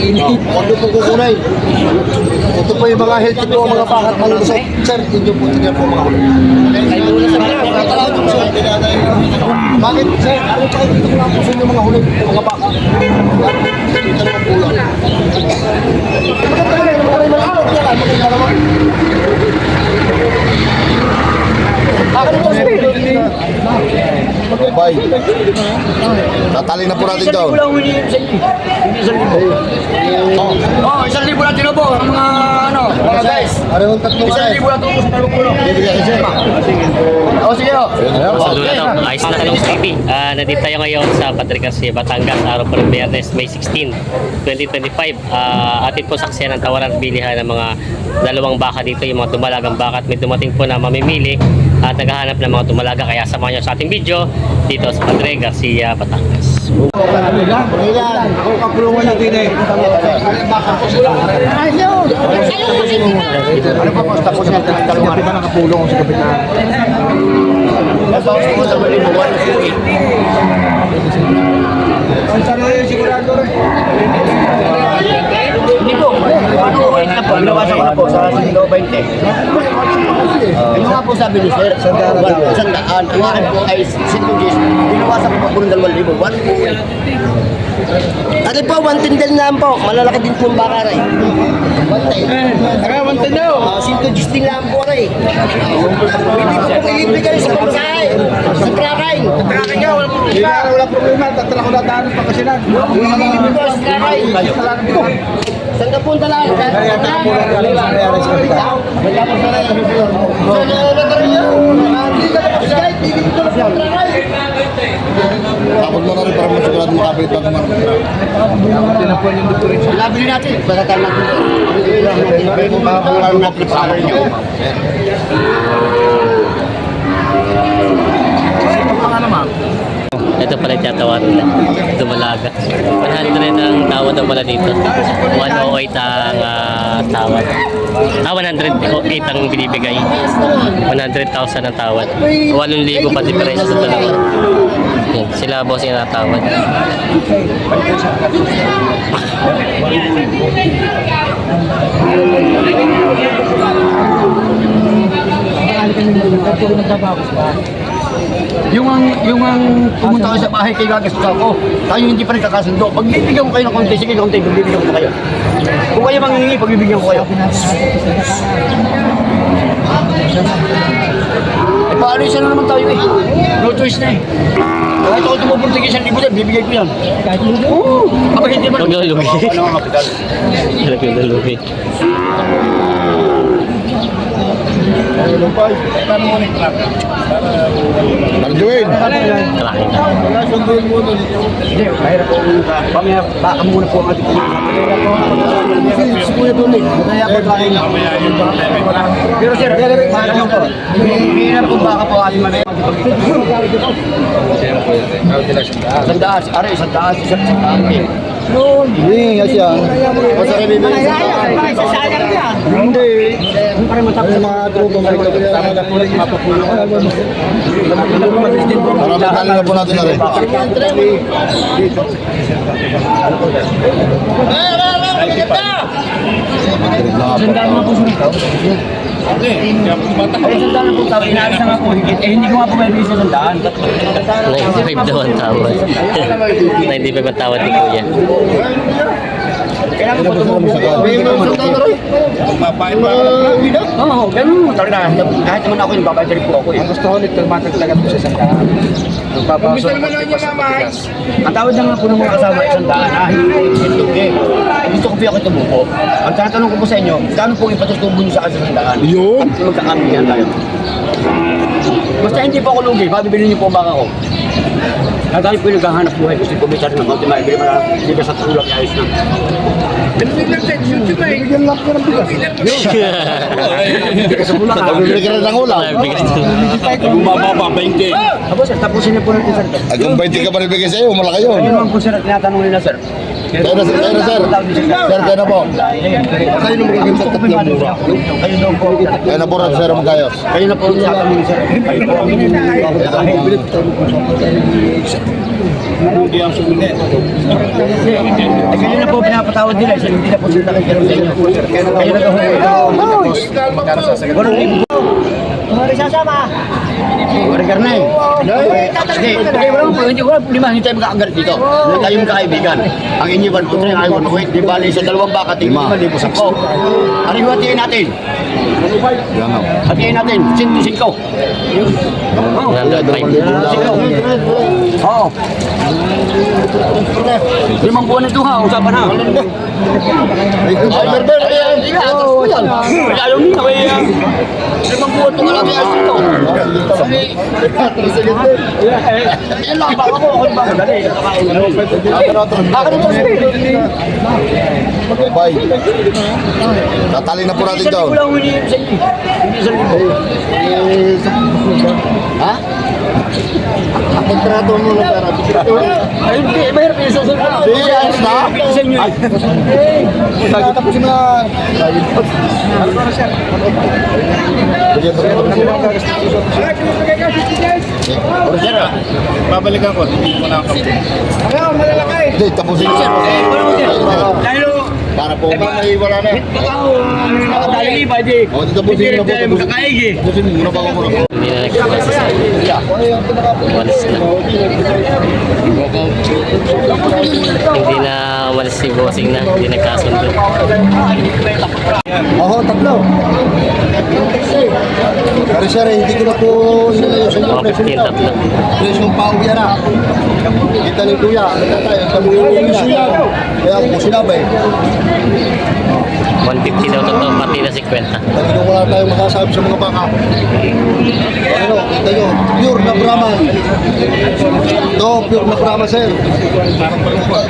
init. Huwag niyo po kukunay. Ito po yung mga healthy po, mga pakat malusot. Sir, hindi po tingnan po mga huli. Bakit, sir? Ano pa ito lang po sa inyo mga huli, mga pakat? Ito naman po lang. Bye. Tatali na po natin daw. Oh, 1,000 natin na po. Mga ano, mga guys. Arehong tatlong 1,000 na ito sa talong-kulong. Bibigyan ko siya. Oh, sige oh. Saludo na. Ayos na Talong TV. Nandito tayo ngayon sa Patricas, Batangas, araw po ng Biyernes, May 16, 2025. Atin po saksiyan ang tawaran at bilihan ng mga dalawang baka dito, yung mga tumalagang baka, at may dumating po na mamimili at naghahanap ng mga tumalaga. Kaya samahan nyo sa ating video dito sa Padre Garcia, Batangas. Ako kapulungan natin eh. Ano pa po? Tapos na talungan. Ano pa nakapulong sa kapitan? Tapos ko sa balibuan. Ang sarili sigurado rin. Hindi po. Ano wait na po? Binawasan ko na po sa 20. Ano nga po sabi ni sir? Sandaan. Ang akin po ay 5 days. Binawasan ko po ng 2,000. 1,000. Ano po, 110 din lang po. Malalaki din po ang baka rin. 110. Tara, 110 daw. 5 days din lang po rin. Hindi ko po ilibre kayo sa pamasahe. Sa trakay. Sa trakay ka, wala problema. Wala problema. Tatala ko na daan ng pagkasinan. Ilibre ko sa trakay. Saan ka punta lang? Tapos mo na rin para masigurado makapit bago man. Labi natin. Batatan natin. Bago makapit sa akin nyo. Ito pala yung tatawaran nila. Tumalaga. 100 ang tawad daw pala dito. 108 ang tawad. 108 ang binibigay. 100,000 ang tawad. 8,000 pa diferensya sa dalawa. Yan, sila boss yung natawad. Yung pumunta kayo sa bahay kayo gagastos ako, tayo hindi pa nagkakasundo. Pagbibigyan ko kayo ng konti, sige konti, pagbibigyan ko kayo. Kung kayo mangingi, pagbibigyan ko kayo. Eh paano isa na naman tayo eh? No choice na eh. Kahit ako tumupurtig 1,000 din, bibigay ko yan. Oo! Aba hindi man. Huwag na lugi. Ano ang kapital? Huwag na lugi. Marjoin! Kalaki na. Hindi, mahirap po. Pamaya, baka muna po ang ating Kuya Tony, kaya po tayo na. Pero sir, mahirap mo po. Mahirap po baka po ating manay. Sandaan, aray, sandaan. Hindi nga siya. Basta kayo bibigyan sa sandaan. Hindi. Ay, mga tropa mo. Para matali na po natin na rin. Sandaan mo po sumitaw. Ay, sandaan na po tawag. Inaalis na nga po higit. Eh, hindi ko nga po may bisa sandaan. 95 daw ang tawad. 95 ang tawad ni Kuya. Kailangan po tumubog. Papain pa. Oo, ganun. Kahit naman ako, nagbabayad po ako eh. Ang gusto ko nagkalmatan talaga po sa sandaan. Gusto naman lang niya mamay. Ang tawad na nga po ng mga kasama ay sandaan. Hindi. Gusto ko po ako tumubo. Ang tatanong ko po sa inyo, kano po ipatutubo niyo sa akin sa sandaan? Yun. At magkakamihan tayo. Basta hindi po ako lugi, mabibili niyo po ang baka ko. Tayo po yung naghahanap buhay. Gusto ko may ng konti maibili mo na hindi ka sa tulak, ayos na. Bigyan lang ko ng bigas. Hindi ka sa tulak. Bibili ka rin ng ulam. Bumaba pa, 20. Tapos sir, tapusin niyo po natin sir. Kung 20 ka pa nabigay sa'yo, malaki yun. Ayun naman po sir, tinatanong nila sir. Kaya na, sir. Sir, kaya na po. Kayo na magaganda tatlong mura. Kayo daw po. Kaya na po rin, sir, magkayos. Kayo na po sa kami, sir. Kayo po ang kayo na po pinapatawad nila. Hindi na po sila kayo sa inyo. Kayo na po. Mari sasama. Mari karna eh. Hindi ko hindi tayo magkakagal dito. Tayo magkakaibigan. Ang inyo ba po tayo ayaw ko di bali sa dalawang baka tingin 5,000 po. Ano hatiin natin? Hatiin natin 105. Oo. 5 buwan ito ha, usapan ha. Ay, Berber, ayaw niya, kaya 5 buwan ito nga lang yung ito. Yan lang, baka ko, ako ba? Dali, bakit ito Bye. Tatali na po natin daw. Hindi ko lang huminihip sa inyo. Hindi sa libo. Ha? Kontrato mo na pera. Ay, hindi, mahirap yung susunod na. Hindi, ayos na. Sa inyo. Tapos na. Pero sir, Babalikan ko, hindi mo na ako. Hindi, tapusin na. dahil Para po may wala na. nakadali pa, di. O, tapusin na po. Makakaig eh. Tapusin muna ba ako muna. Hindi na nagkakasa sa walis na. Hindi na walis si bossing na. Hindi nagkasundo. Oo, tatlo. Pero sir, hindi ko na po sa inyo Mga 15 tatlo. presyong pauwi na. Kita ni Kuya, tayo yung suya. Kaya ako sinabay. 150 daw totoo, pati na 50. Talagang wala tayong masasabi sa mga baka. Ano, kita nyo, pure na Brahman. Ito, pure na Brahman, sir.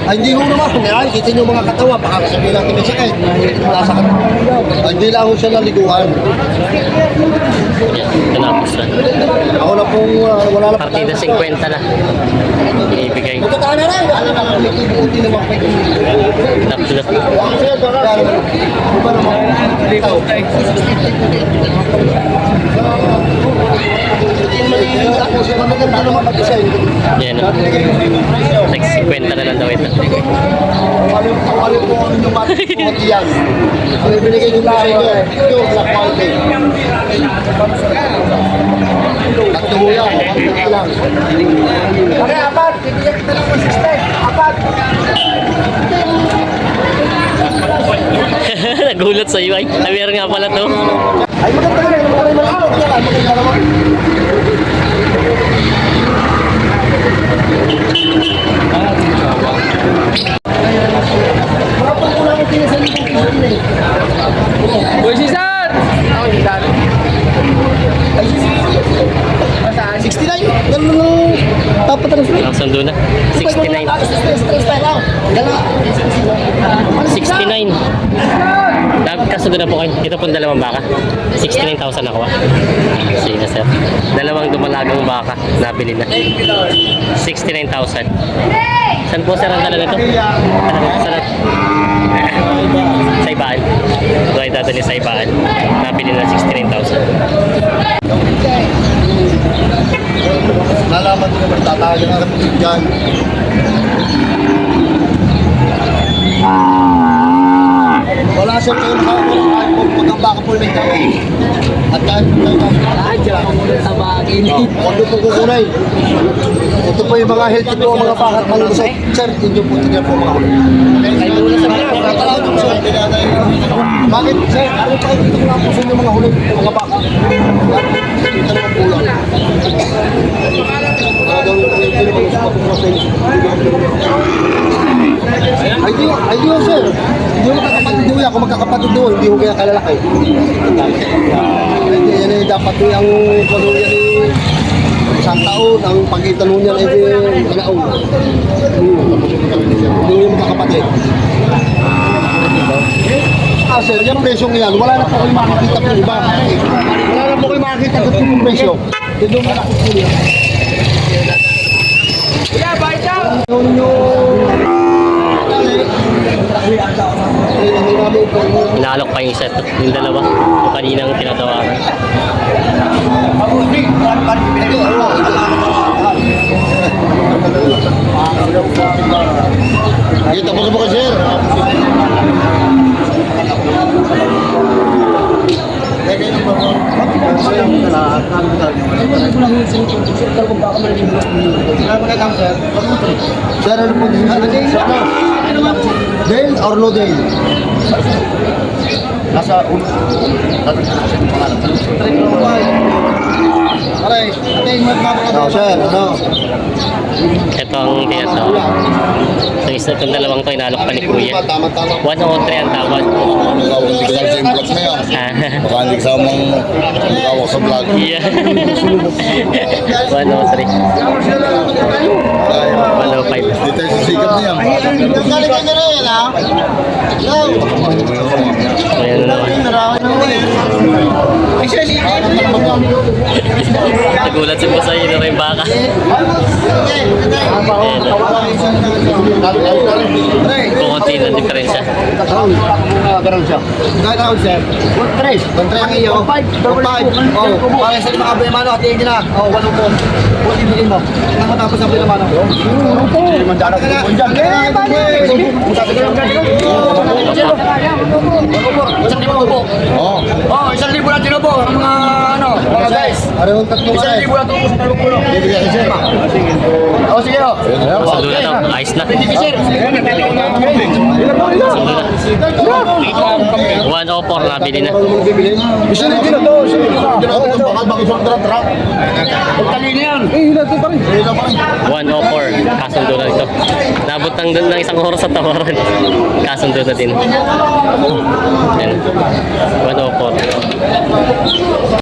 Ay, hindi ko naman. Ay, kita nyo mga katawa, baka sabihin natin may sakit. Nasa katawa. Ay, hindi lang ako siya naliguan. Tinapos na. Ako na pong wala na Pati na 50 na. Ibigay. Magkataan na lang. Ano na, buti naman pa yung Tapos sir, baka iba naman. Ikaw. Ako siya maganda naman mag-design. yan o. Like 50 na lang daw ito. Kung po ang inyong matiyan. Ang ibinigay ko sa inyo, pure na quality. Tatlo mo yan, ito lang. Pare, apat. Bibigyan kita ng consistent. Apat. Nagulat sa iyo ay. Meron nga pala to. Ay, maganda rin. Maganda naman. Uy, si Sir! Ako, si Sir. 69. Ganun lang. Dapat na sila. Ang sundo na. 69. 69. Kasunod na po kayo. Ito pong dalawang baka. 69,000 nakuha. Sige na sir. Dalawang dumalagang baka. Nabili na. 69,000. Saan po sir ang dala nito? Saan? Sa ibaan. Ito ay dadali sa ibaan. Nabili na 69,000. Nalaman ko naman, tatagan na kami dyan. Wala siya kayo nakakawala kahit po magkambaka po may tayo. At kahit po tayo huwag niyo po kukunay. Ito po yung mga healthy po, mga pakat mga gusto. Sir, inyo po tingnan po mga huli. Bakit, sir? Ano pa kayo dito lang po sa inyo mga huli, mga baka? Ito naman po yan. Ay, di yun, sir. Hindi mo magkakapatid doon. Ako magkakapatid doon. Hindi mo kaya kalalaki. Yan ay dapat yung yan ay isang taon. Ang pagitan mo niyan ay kanaon. Hindi mo magkakapatid. Sir, yung presyong yan, wala na po kayo makikita po iba. Wala na po kayo makikita po yung presyo. Hindi mo makikita po yan. Kuya, bye daw! Inaalok pa yung isa, yung dalawa. Yung kaninang tinatawaran. Kita mo na ba sir? Sir, ano po? Dale or no Dale? Nasa ulo. Aray, atay mo na sir, ano? Ito ang tinatawag. So, isa itong dalawang to, inaalok pa ni Kuya. Tama-tama. 103 ang tawad. Hindi ka sa yung vlog na yan. Baka hindi ka sa vlog. Yeah. 103. 105. Hindi tayo sisikap na yan. Galing na rin, ha? Ayan na naman. Nagulat si Boss Ayin na rin baka. Kukunti na diferensya. Ganun siya. Gagawin sir. Tres. Kontra ang iyo. 5. Oh, para sa mga mano at hindi na. Oh, walo po. Puti bigin mo. Nang matapos ang pinamano. Hindi man dala ko dyan. Isang libo po. Oh, isang libo lang po. Ang mga ano, mga guys. Arehong tatlong Isang libo lang po sa talupulo. Bibigyan sir. Oh, sige oh. Sundo na daw. Ayos na. Sige sir. Sundo na. 104 na bili na. Isa na din to. Bakal bakit yung truck? Talino yan. 104. Kasundo na ito. Nabot ng isang oras sa tawaran. Kasundo na din. Yan. 104.